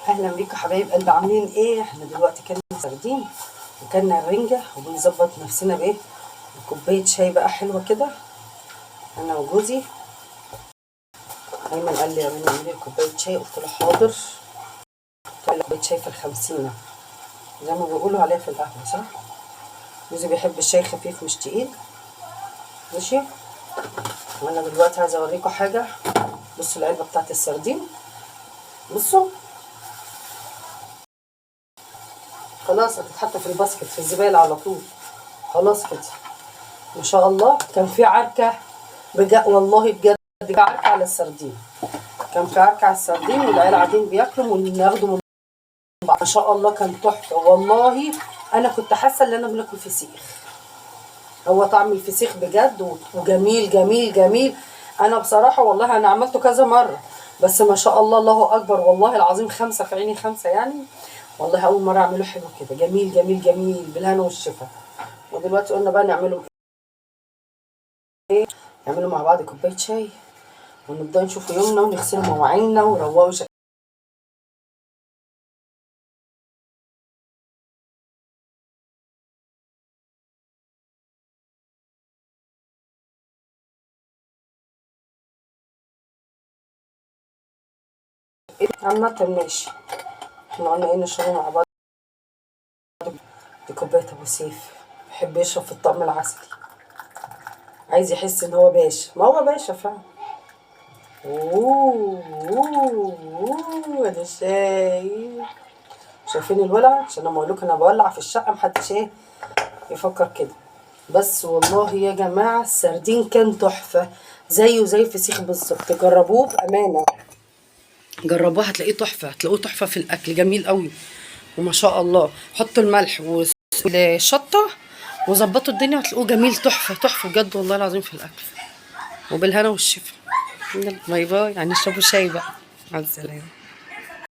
اهلا بيكم حبايب قلبي، عاملين ايه؟ احنا دلوقتي كنا سردين وكلنا الرنجه وبنظبط نفسنا بايه؟ كوبايه شاي بقى حلوه كده. انا وجوزي ايمن قال لي اعملي كوبايه شاي، قلت له حاضر. قال لي كوبايه شاي في الخمسينه زي ما بيقولوا عليها في القهوه، صح؟ جوزي بيحب الشاي خفيف مش تقيل. ماشي. وانا دلوقتي عايزه اوريكم حاجه. بصوا العلبه بتاعت السردين، بصوا خلاص هتتحط في الباسكت في الزباله على طول. خلاص كده ما شاء الله. كان في عركه بجد والله، بجد في عركه على السردين. كان في عركه على السردين والعيال قاعدين بياكلوا وناخدوا من بعض. ما شاء الله كان تحفه والله. انا كنت حاسه ان انا بناكل فسيخ. هو طعم الفسيخ بجد وجميل جميل جميل. انا بصراحه والله انا عملته كذا مره، بس ما شاء الله الله اكبر والله العظيم. خمسه في عيني خمسه يعني. والله اول مره اعمله حلو كده، جميل جميل جميل بالهنا والشفا. ودلوقتي قلنا بقى نعمله ايه؟ نعمله مع بعض كوبايه شاي ونبدا نشوف يومنا ونغسل مواعيننا ونروقوا عامة. ماشي، احنا قلنا ايه؟ نشربه مع بعض. دي كوبايه ابو سيف، بيحب يشرب في الطقم العسلي، عايز يحس ان هو باشا. ما هو باشا فعلا. اوه ده الشاي. شايفين الولع؟ عشان لما اقول لكم انا بولع في الشقه محدش ايه يفكر كده. بس والله يا جماعه السردين كان تحفه، زيه زي الفسيخ بالظبط. جربوه بامانه، جربوه هتلاقيه تحفه، هتلاقوه تحفه في الاكل، جميل قوي. وما شاء الله حطوا الملح والشطه وظبطوا الدنيا وهتلاقوه جميل تحفه تحفه بجد والله العظيم في الاكل. وبالهنا والشفا. يلا باي باي، يعني اشربوا شاي بقى. مع السلامه.